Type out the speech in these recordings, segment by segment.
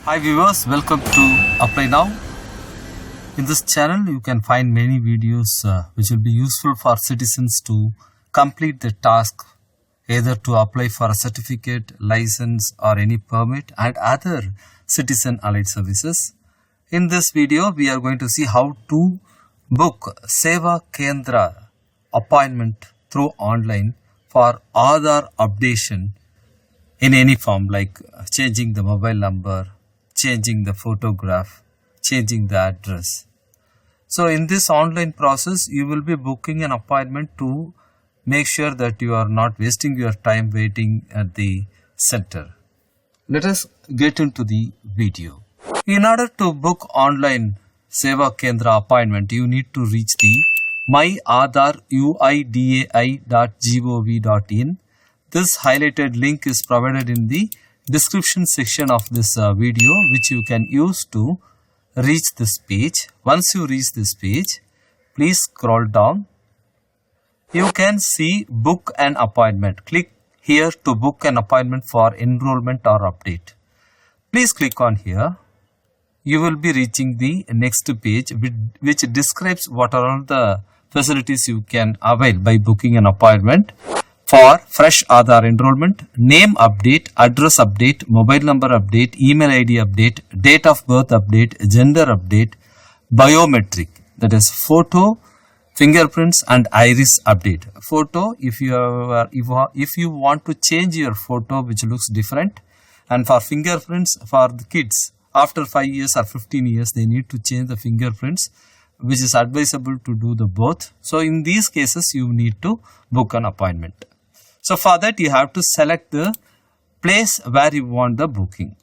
Hi viewers, welcome to Apply Now. In this channel you can find many videos which will be useful for citizens to complete the task, either to apply for a certificate, license or any permit and other citizen allied services. In this video we are going to see how to book seva kendra appointment through online for Aadhar updation in any form, like changing the mobile number, changing the photograph, changing the address. So in this online process, you will be booking an appointment to make sure that you are not wasting your time waiting at the center. Let us get into the video. In order to book online seva kendra appointment, you need to reach the myadharuidai.gov.in. This highlighted link is provided in the description section of this video, which you can use to reach this page. Once you reach this page, please scroll down. You can see book an appointment. Click here to book an appointment for enrollment or update. Please click on here. You will be reaching the next page which describes what are all the facilities you can avail by booking an appointment for fresh Aadhar enrollment, name update, address update, mobile number update, email ID update, date of birth update, gender update, biometric, that is photo, fingerprints and iris update. Photo, if you want to change your photo which looks different, and for fingerprints for the kids after 5 years or 15 years they need to change the fingerprints, which is advisable to do the both. So in these cases you need to book an appointment. So for that you have to select the place where you want the booking.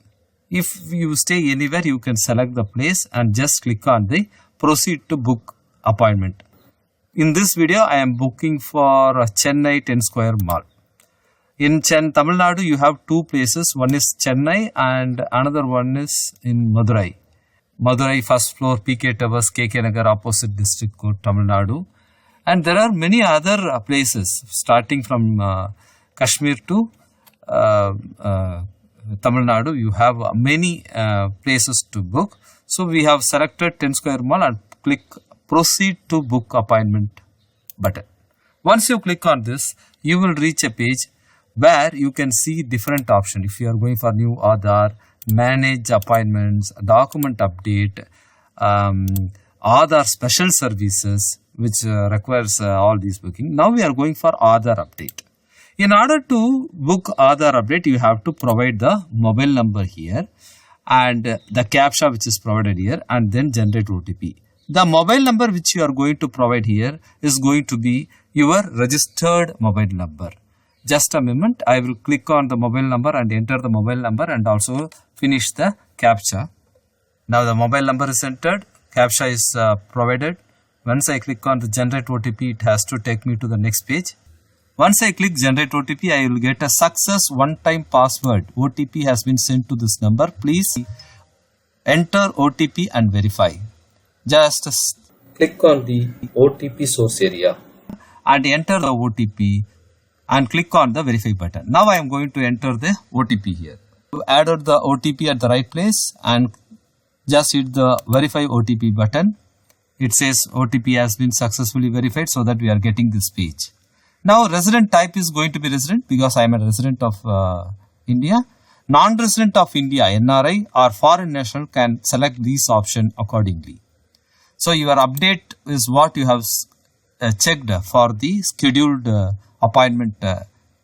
If you stay anywhere, you can select the place and just click on the proceed to book appointment. In this video I am booking for Chennai 10 Square Mall. In Tamil Nadu you have two places, one is Chennai and another one is in Madurai. Madurai first floor, PK Towers, KK Nagar, opposite District Court, Tamil Nadu. And there are many other places starting from Kashmir to Tamil Nadu. You have many places to book. So we have selected 10 Square Mall and click proceed to book appointment button. Once you click on this, you will reach a page where you can see different options. If you are going for new Aadhar, manage appointments, document update, Aadhar special services, which requires all these booking. Now we are going for Aadhar update. In order to book Aadhar update, you have to provide the mobile number here and the captcha which is provided here, and then generate OTP. The mobile number which you are going to provide here is going to be your registered mobile number. Just a moment, I will click on the mobile number and enter the mobile number and also finish the captcha. Now the mobile number is entered, captcha is provided. Once I click on the generate OTP, it has to take me to the next page. Once I click generate OTP, I will get a success one-time password. OTP has been sent to this number. Please enter OTP and verify. Just click on the OTP source area and enter the OTP and click on the verify button. Now I am going to enter the OTP here. Added the OTP at the right place and just hit the verify OTP button. It says OTP has been successfully verified, so that we are getting this page. Now resident type is going to be resident because I am a resident of India. Non-resident of India, NRI or foreign national can select these options accordingly. So your update is what you have checked for the scheduled appointment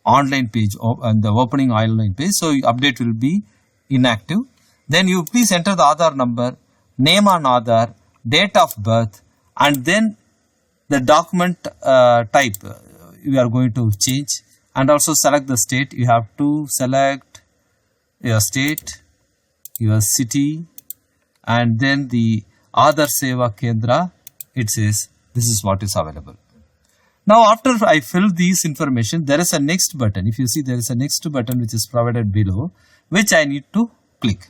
online page and the opening online page. So update will be inactive. Then you please enter the Aadhar number, name on Aadhar, date of birth, and then the document type you are going to change, and also select the state. You have to select your state, your city, and then the Aadhar seva kendra. It says this is what is available. Now after I fill these information, there is a next button. If you see, there is a next button which is provided below, which I need to click.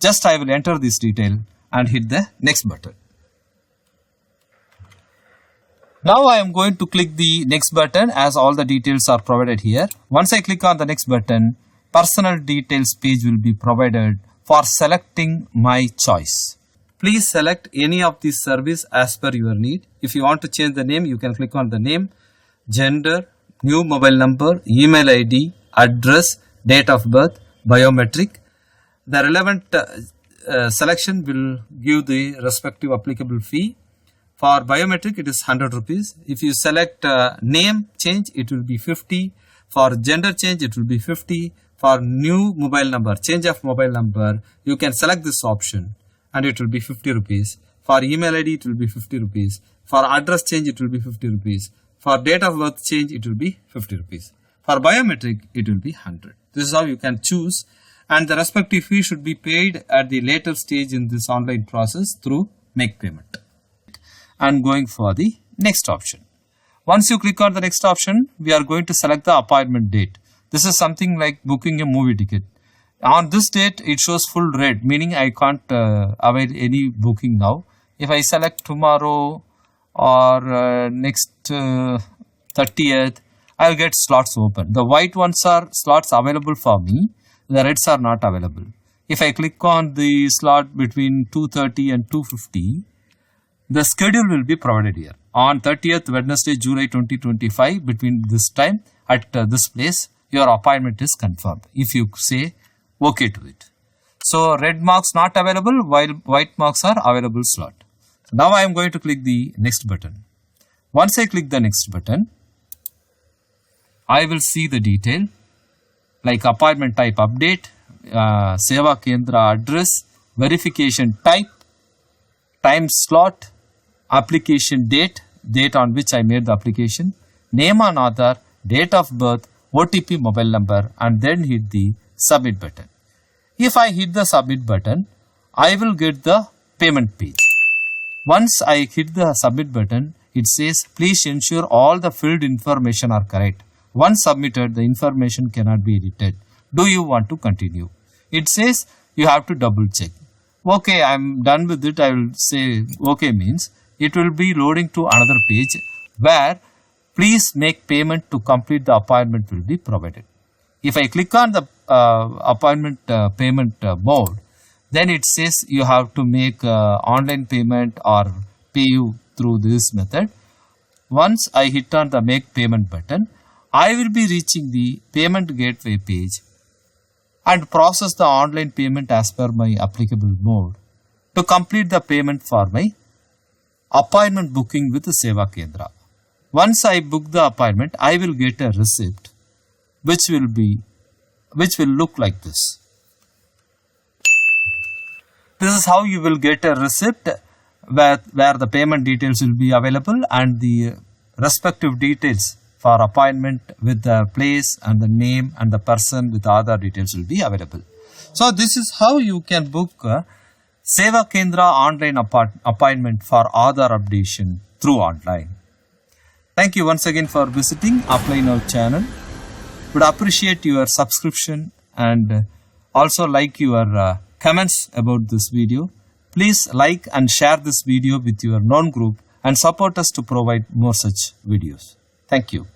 Just I will enter this detail and hit the next button. Now I am going to click the next button as all the details are provided here. Once I click on the next button, personal details page will be provided for selecting my choice. Please select any of these service as per your need. If you want to change the name, you can click on the name, gender, new mobile number, email ID, address, date of birth, biometric. The relevant selection will give the respective applicable fee. For biometric, it is 100 rupees. If you select name change, it will be 50. For gender change, it will be 50. For new mobile number, change of mobile number, you can select this option and it will be 50 rupees. For email ID, it will be 50 rupees. For address change, it will be 50 rupees. For date of birth change, it will be 50 rupees. For biometric, it will be 100. This is how you can choose, and the respective fee should be paid at the later stage in this online process through make payment. And going for the next option. Once you click on the next option, we are going to select the appointment date. This is something like booking a movie ticket. On this date, it shows full red, meaning I can't avail any booking now. If I select tomorrow or next 30th, I'll get slots open. The white ones are slots available for me. The reds are not available. If I click on the slot between 2:30 and 2:50, the schedule will be provided here. On 30th Wednesday, July 2025, between this time at this place, your appointment is confirmed. If you say OK to it. So red marks not available, while white marks are available slot. Now I am going to click the next button. Once I click the next button, I will see the detail like appointment type update, seva kendra address, verification type, time slot, application date on which I made the application, name on Aadhar, date of birth, OTP mobile number, and then hit the submit button. If I hit the submit button, I will get the payment page. Once I hit the submit button, it says please ensure all the filled information are correct. Once submitted, the information cannot be edited. Do you want to continue? It says you have to double check. Okay, I'm done with it. I will say okay means it will be loading to another page where please make payment to complete the appointment will be provided. If I click on the appointment payment mode, then it says you have to make online payment or pay you through this method. Once I hit on the make payment button, I will be reaching the payment gateway page and process the online payment as per my applicable mode to complete the payment for my appointment booking with the Seva Kendra. Once I book the appointment, I will get a receipt which will look like this. This is how you will get a receipt where the payment details will be available and the respective details for appointment with the place and the name and the person with Aadhar details will be available. So this is how you can book Seva Kendra online appointment for Aadhar updation through online. Thank you once again for visiting Apply Now channel. Would appreciate your subscription and also like your comments about this video. Please like and share this video with your known group and support us to provide more such videos. Thank you.